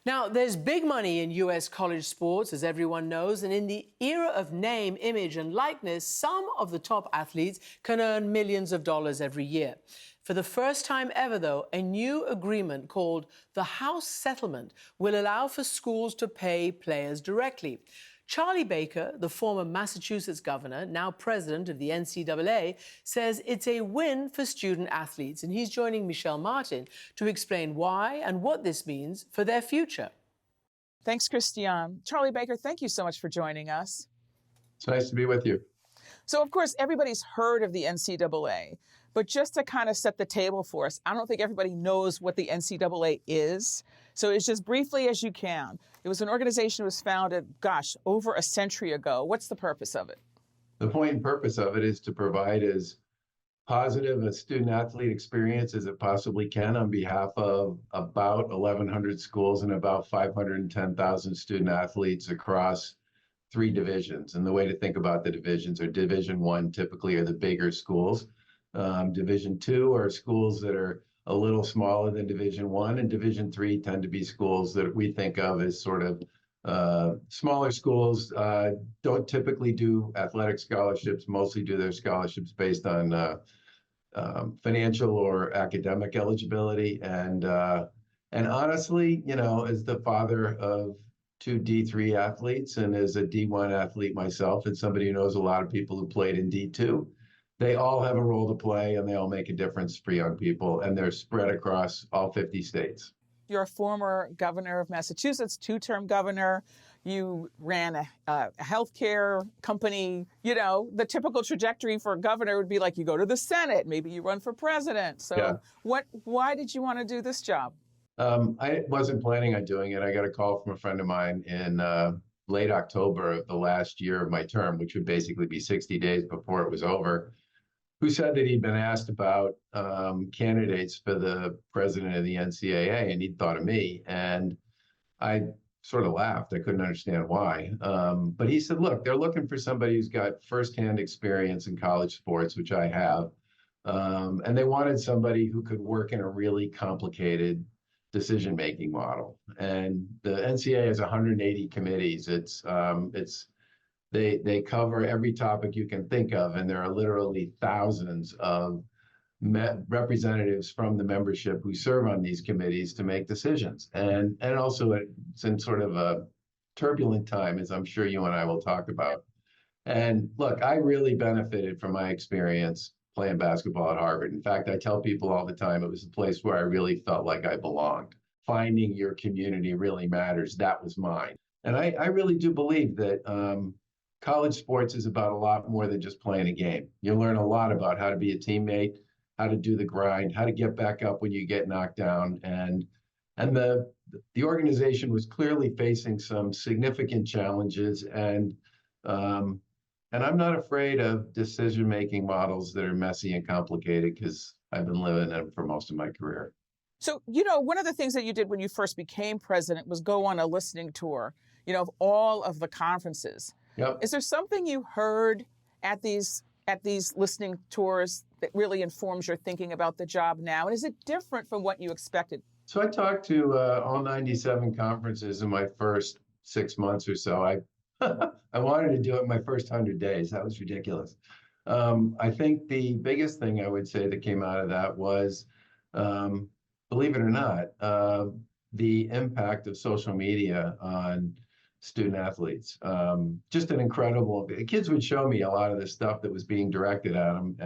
Now, there's big money in US college sports, as everyone knows, and in the era of name, image, and likeness, some of the top athletes can earn millions of dollars every year. For the first time ever, though, a new agreement called the House Settlement will allow for schools to pay players directly. Charlie Baker, the former Massachusetts governor, now president of the NCAA, says it's a win for student athletes. And he's joining Michelle Martin to explain why and what this means for their future. Thanks, Christiane. Charlie Baker, thank you so much for joining us. It's nice to be with you. So, of course, everybody's heard of the NCAA, but just to kind of set the table for us, I don't think everybody knows what the NCAA is. So as just briefly as you can, it was an organization that was founded, over a century ago. What's the purpose of it? The point and purpose of it is to provide as positive a student-athlete experience as it possibly can on behalf of about 1,100 schools and about 510,000 student-athletes across 3 divisions. And the way to think about the divisions are Division I typically are the bigger schools. Division II are schools that are a little smaller than Division I, and Division III tend to be schools that we think of as sort of smaller schools, don't typically do athletic scholarships, mostly do their scholarships based on financial or academic eligibility. And honestly, you know, as the father of 2 D3 athletes and as a D1 athlete myself and somebody who knows a lot of people who played in D2, they all have a role to play and they all make a difference for young people, and they're spread across all 50 states. You're a former governor of Massachusetts, 2-term governor. You ran a healthcare company. You know, the typical trajectory for a governor would be like you go to the Senate, maybe you run for president. So yeah. Why did you want to do this job? I wasn't planning on doing it. I got a call from a friend of mine in late October of the last year of my term, which would basically be 60 days before it was over, who said that he'd been asked about candidates for the president of the NCAA, and he'd thought of me. And I sort of laughed. I couldn't understand why. But he said, look, they're looking for somebody who's got firsthand experience in college sports, which I have. And they wanted somebody who could work in a really complicated decision-making model. And the NCAA has 180 committees. They cover every topic you can think of, and there are literally thousands of representatives from the membership who serve on these committees to make decisions. And also it's in sort of a turbulent time, as I'm sure you and I will talk about. And look, I really benefited from my experience playing basketball at Harvard. In fact, I tell people all the time, it was a place where I really felt like I belonged. Finding your community really matters. That was mine. And I really do believe that college sports is about a lot more than just playing a game. You learn a lot about how to be a teammate, how to do the grind, how to get back up when you get knocked down. And the organization was clearly facing some significant challenges. And I'm not afraid of decision-making models that are messy and complicated because I've been living them for most of my career. So, you know, one of the things that you did when you first became president was go on a listening tour, you know, of all of the conferences. Yep. Is there something you heard at these listening tours that really informs your thinking about the job now? And is it different from what you expected? So I talked to all 97 conferences in my first 6 months or so. I wanted to do it my first 100 days. That was ridiculous. I think the biggest thing I would say that came out of that was, believe it or not, the impact of social media on student athletes. Just an incredible, kids would show me a lot of the stuff that was being directed at them.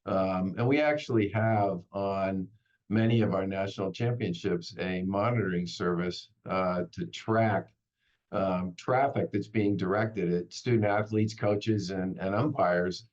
And we actually have on many of our national championships a monitoring service to track traffic that's being directed at student athletes, coaches, and umpires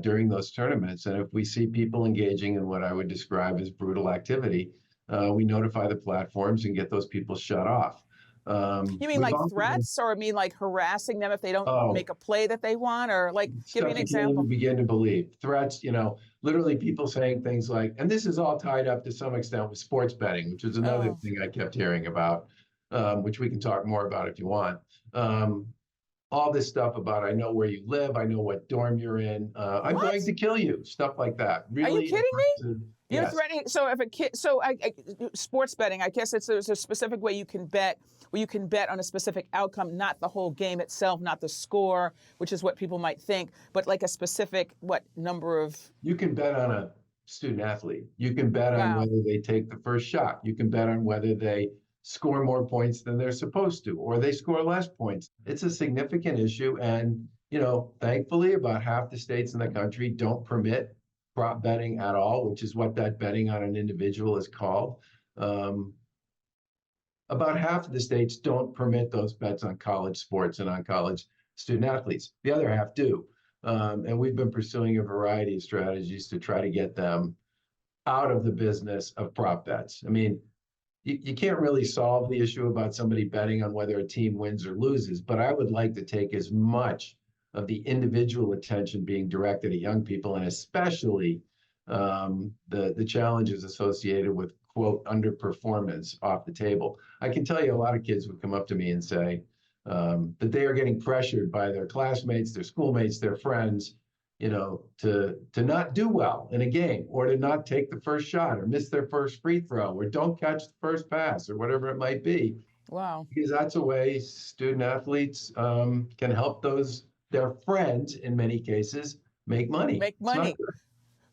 during those tournaments. And if we see people engaging in what I would describe as brutal activity, we notify the platforms and get those people shut off. You mean like threats, or mean like harassing them if they don't make a play that they want, or like give me an example? You begin to believe threats, you know, literally people saying things like, and this is all tied up to some extent with sports betting, which is another thing I kept hearing about, which we can talk more about if you want. All this stuff about, I know where you live, I know what dorm you're in, I'm going to kill you, stuff like that. Really, are you kidding me? You're Yes. threatening. So if a kid, sports betting, I guess there's a specific way you can bet, where you can bet on a specific outcome, not the whole game itself, not the score, which is what people might think, but like a specific number of. You can bet on a student athlete. You can bet on Wow. whether they take the first shot. You can bet on whether they score more points than they're supposed to, or they score less points. It's a significant issue. And, thankfully, about half the states in the country don't permit prop betting at all, which is what that betting on an individual is called. About half of the states don't permit those bets on college sports and on college student athletes. The other half do. And we've been pursuing a variety of strategies to try to get them out of the business of prop bets. I mean, you can't really solve the issue about somebody betting on whether a team wins or loses, but I would like to take as much of the individual attention being directed at young people, and especially the challenges associated with, quote, underperformance off the table. I can tell you a lot of kids would come up to me and say that they are getting pressured by their classmates, their schoolmates, their friends, to not do well in a game, or to not take the first shot, or miss their first free throw, or don't catch the first pass, or whatever it might be. Wow. Because that's a way student athletes can help their friends, in many cases, make money. Make money.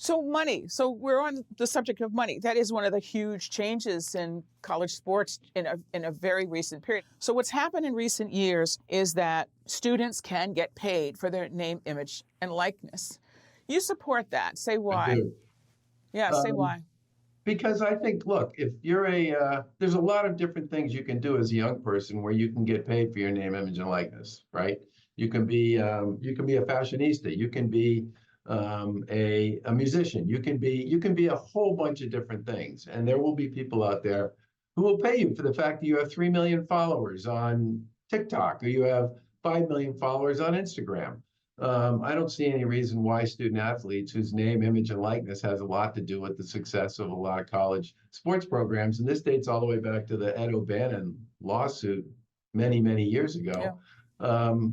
So money. So we're on the subject of money. That is one of the huge changes in college sports in a very recent period. So what's happened in recent years is that students can get paid for their name, image, and likeness. You support that. Say why. I do. Yeah, say why. Because I think, look, if you're there's a lot of different things you can do as a young person where you can get paid for your name, image, and likeness, right? You can be a fashionista. You can be a musician. You can be a whole bunch of different things. And there will be people out there who will pay you for the fact that you have 3 million followers on TikTok, or you have 5 million followers on Instagram. I don't see any reason why student athletes whose name, image, and likeness has a lot to do with the success of a lot of college sports programs. And this dates all the way back to the Ed O'Bannon lawsuit many, many years ago. Yeah.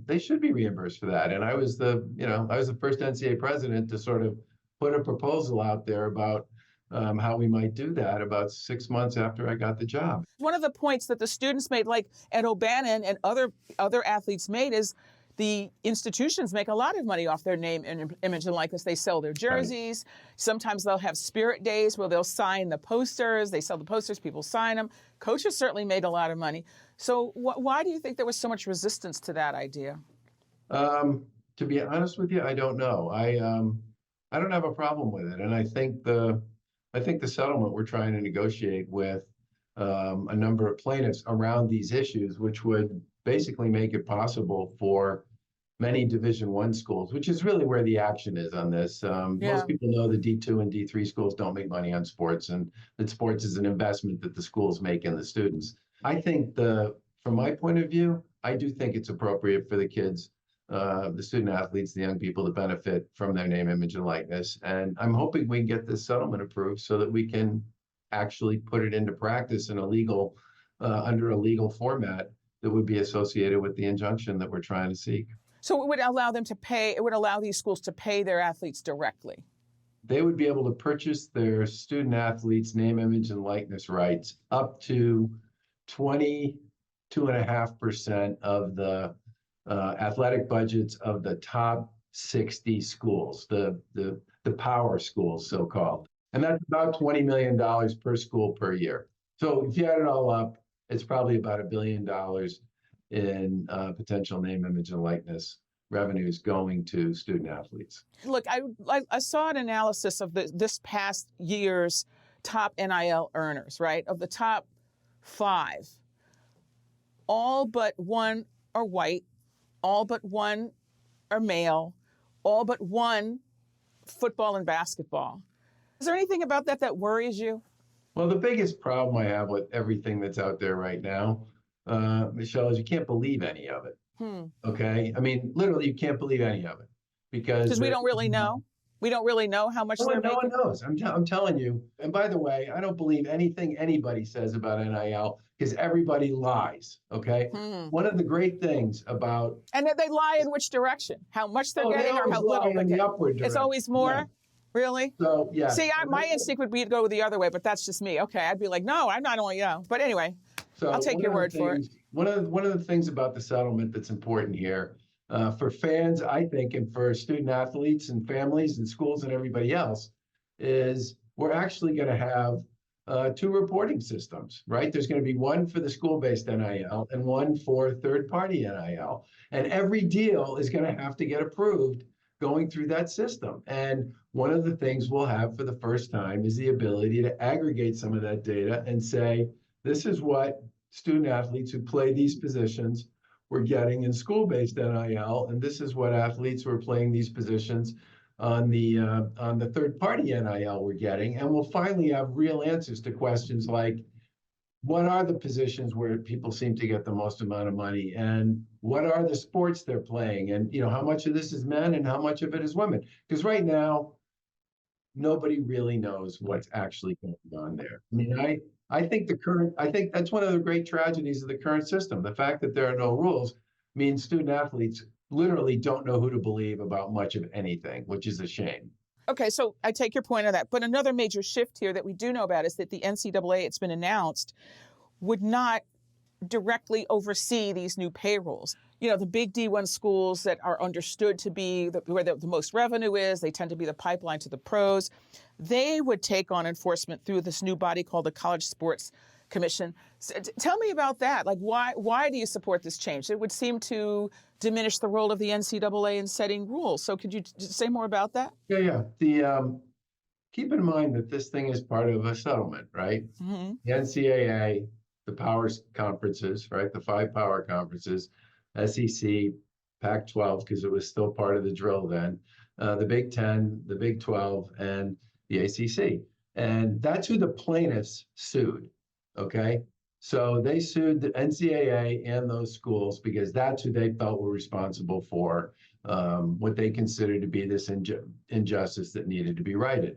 They should be reimbursed for that. And I was the first NCAA president to sort of put a proposal out there about how we might do that about 6 months after I got the job. One of the points that the students made, like Ed O'Bannon and other athletes made, is the institutions make a lot of money off their name and image and likeness. They sell their jerseys. Right. Sometimes they'll have spirit days where they'll sign the posters. They sell the posters, people sign them. Coaches certainly made a lot of money. So why do you think there was so much resistance to that idea? To be honest with you, I don't know. I don't have a problem with it. And I think the settlement we're trying to negotiate with a number of plaintiffs around these issues, which would basically make it possible for many Division I schools, which is really where the action is on this. Most people know the D2 and D3 schools don't make money on sports, and that sports is an investment that the schools make in the students. I think from my point of view, I do think it's appropriate for the kids, the student athletes, the young people to benefit from their name, image, and likeness. And I'm hoping we can get this settlement approved so that we can actually put it into practice in under a legal format that would be associated with the injunction that we're trying to seek. So it would allow these schools to pay their athletes directly. They would be able to purchase their student athletes' name, image, and likeness rights up to 22.5% of the athletic budgets of the top 60 schools, the power schools, so-called. And that's about $20 million per school per year. So if you add it all up, it's probably about $1 billion in potential name, image, and likeness revenues going to student athletes. Look, I saw an analysis of this past year's top NIL earners, right? Of the top 5, all but one are white, all but one are male, all but one football and basketball. Is there anything about that worries you? Well, the biggest problem I have with everything that's out there right now, Michelle, is you can't believe any of it. Okay? I mean, literally, you can't believe any of it. Because we don't really know? We don't really know how much they're making? No one knows. I'm telling you. And by the way, I don't believe anything anybody says about NIL because everybody lies, okay? One of the great things about... And they lie in which direction? How much they're getting or how little they're getting? The upward direction. It's always more? Yeah. Really? So yeah. See, my instinct would be to go the other way, but that's just me. Okay, I'd be like, no, I'm not only, But anyway, I'll So take your word for it. one of the things about the settlement that's important here for fans, I think, and for student athletes and families and schools and everybody else, is we're actually going to have two reporting systems, right? There's going to be one for the school-based NIL and one for third-party NIL, and every deal is going to have to get approved going through that system. And one of the things we'll have for the first time is the ability to aggregate some of that data and say, this is what student athletes who play these positions were getting in school-based NIL, and this is what athletes who are playing these positions on the third-party NIL we're getting. And we'll finally have real answers to questions like, what are the positions where people seem to get the most amount of money, and what are the sports they're playing, and how much of this is men and how much of it is women? Because right now, nobody really knows what's actually going on there. I mean, I think that's one of the great tragedies of the current system. The fact that there are no rules means student athletes literally don't know who to believe about much of anything, which is a shame. Okay, so I take your point on that. But another major shift here that we do know about is that the NCAA, it's been announced, would not directly oversee these new payrolls. The big D1 schools that are understood to be where the most revenue is, they tend to be the pipeline to the pros. They would take on enforcement through this new body called the College Sports Commission. So, tell me about that. Like, why do you support this change? It would seem to diminish the role of the NCAA in setting rules. So could you say more about that? Yeah. Keep in mind that this thing is part of a settlement, right? Mm-hmm. The NCAA, the power conferences, right? The 5 power conferences, SEC, Pac-12, because it was still part of the drill then, the Big Ten, the Big 12, and the ACC. And that's who the plaintiffs sued, okay? So they sued the NCAA and those schools because that's who they felt were responsible for what they considered to be this injustice that needed to be righted.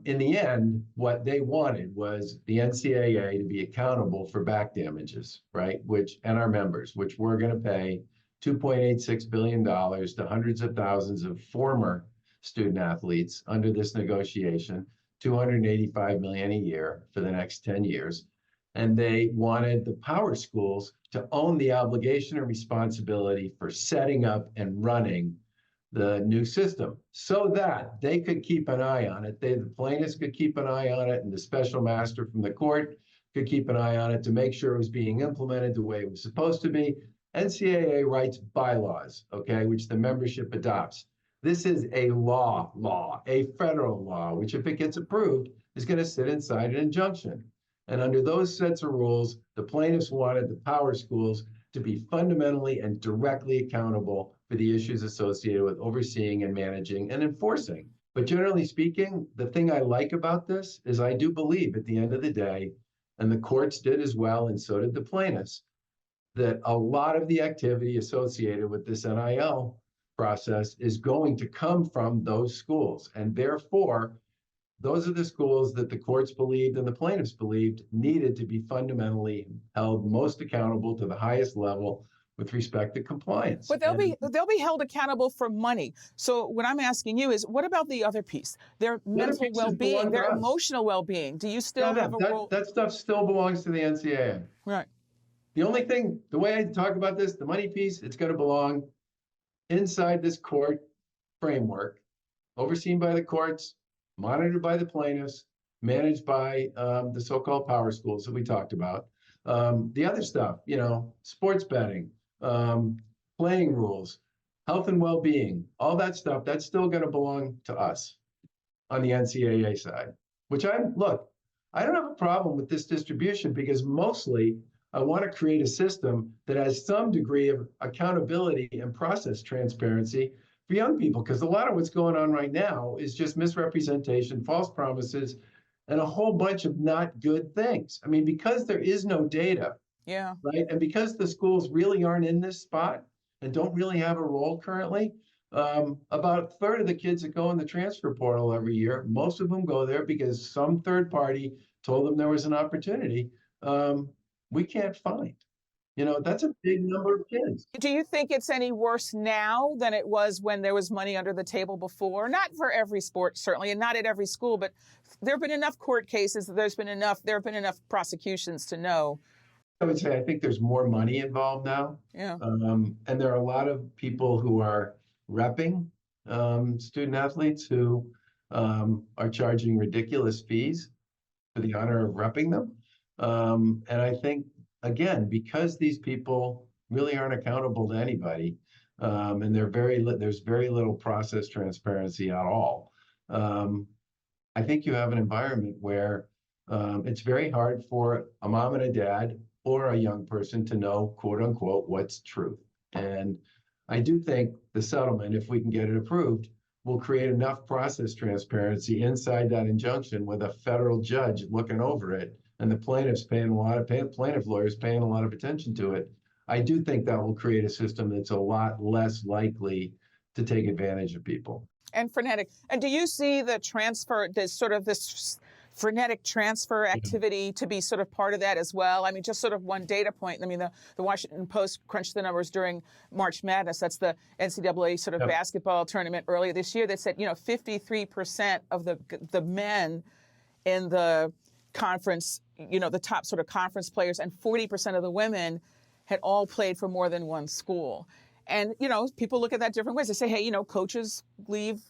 In the end, what they wanted was the NCAA to be accountable for back damages, right? And our members, which we're going to pay $2.86 billion to hundreds of thousands of former student athletes under this negotiation, $285 million a year for the next 10 years. And they wanted the power schools to own the obligation and responsibility for setting up and running the new system so that they could keep an eye on it. The plaintiffs could keep an eye on it, and the special master from the court could keep an eye on it to make sure it was being implemented the way it was supposed to be. NCAA writes bylaws, okay, which the membership adopts. This is a law, a federal law, which if it gets approved is going to sit inside an injunction. And under those sets of rules, the plaintiffs wanted the power schools to be fundamentally and directly accountable for the issues associated with overseeing and managing and enforcing. But generally speaking, the thing I like about this is I do believe at the end of the day, and the courts did as well, and so did the plaintiffs, that a lot of the activity associated with this NIL process is going to come from those schools. And therefore, those are the schools that the courts believed and the plaintiffs believed needed to be fundamentally held most accountable to the highest level with respect to compliance. But they'll be held accountable for money. So what I'm asking you is, what about the other piece? Their mental well-being, their emotional well-being. Do you still have a role? That stuff still belongs to the NCAA. Right. The way I talk about this, the money piece, it's going to belong inside this court framework, overseen by the courts, monitored by the plaintiffs, managed by the so-called power schools that we talked about. The other stuff, sports betting, playing rules, health and well-being, all that stuff, that's still going to belong to us on the NCAA side, I don't have a problem with this distribution because mostly I want to create a system that has some degree of accountability and process transparency for young people, because a lot of what's going on right now is just misrepresentation, false promises, and a whole bunch of not good things. I mean, because there is no data, right? And because the schools really aren't in this spot and don't really have a role currently, about a third of the kids that go in the transfer portal every year, most of them go there because some third party told them there was an opportunity we can't find. That's a big number of kids. Do you think it's any worse now than it was when there was money under the table before? Not for every sport, certainly, and not at every school, but there have been enough court cases, there have been enough prosecutions to know. I would say I think there's more money involved now. Yeah. And there are a lot of people who are repping student athletes who are charging ridiculous fees for the honor of repping them. And I think, again, because these people really aren't accountable to anybody, and there's very little process transparency at all. I think you have an environment where it's very hard for a mom and a dad or a young person to know, quote unquote, what's truth. And I do think the settlement, if we can get it approved, will create enough process transparency inside that injunction with a federal judge looking over it and the plaintiffs plaintiff lawyers paying a lot of attention to it. I do think that will create a system that's a lot less likely to take advantage of people. And frenetic. And do you see the transfer, this frenetic transfer activity to be sort of part of that as well? I mean, just sort of one data point. I mean, the Washington Post crunched the numbers during March Madness. That's the NCAA sort of basketball tournament earlier this year that said, 53% of the men in the conference, the top sort of conference players, and 40% of the women had all played for more than one school. And, people look at that different ways. They say, hey, coaches leave,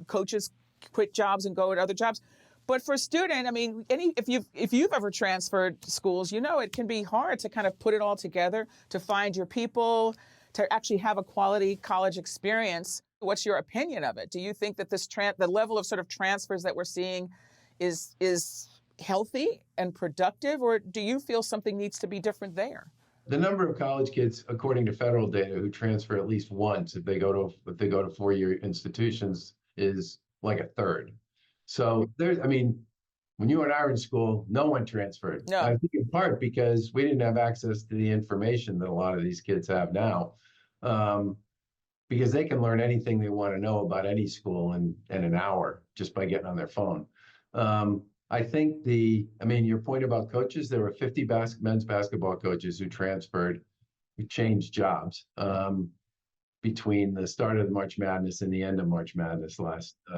coaches quit jobs and go at other jobs. But for a student, I mean, if you've ever transferred schools, it can be hard to kind of put it all together, to find your people, to actually have a quality college experience. What's your opinion of it? Do you think that the level of sort of transfers that we're seeing is healthy and productive, or do you feel something needs to be different there? The number of college kids, according to federal data, who transfer at least once if they go to four-year institutions is like a third. So when you were in our school, no one transferred. No. I think in part because we didn't have access to the information that a lot of these kids have now, because they can learn anything they want to know about any school in an hour just by getting on their phone. I think your point about coaches, there were 50 men's basketball coaches who changed jobs between the start of the March Madness and the end of March Madness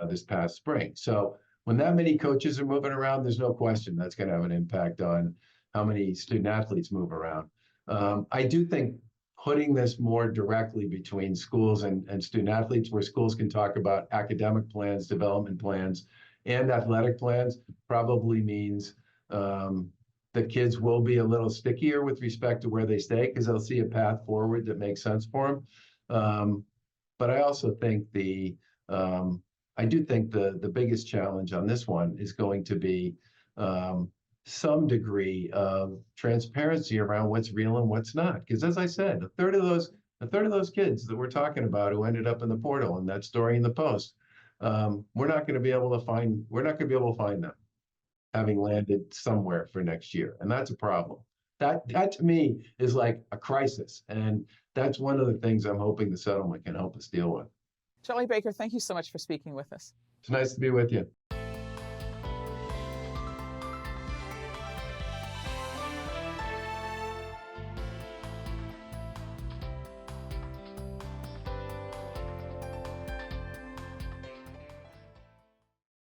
this past spring. So when that many coaches are moving around, there's no question that's going to have an impact on how many student athletes move around. I do think putting this more directly between schools and student athletes, where schools can talk about academic plans, development plans, and athletic plans, probably means that kids will be a little stickier with respect to where they stay because they'll see a path forward that makes sense for them. But I also think I do think the biggest challenge on this one is going to be some degree of transparency around what's real and what's not. Because as I said, a third of those kids that we're talking about who ended up in the portal and that story in the Post, we're not going to be able to find them having landed somewhere for next year. And that's a problem. That to me is like a crisis. And that's one of the things I'm hoping the settlement can help us deal with. Charlie Baker, thank you so much for speaking with us. It's nice to be with you.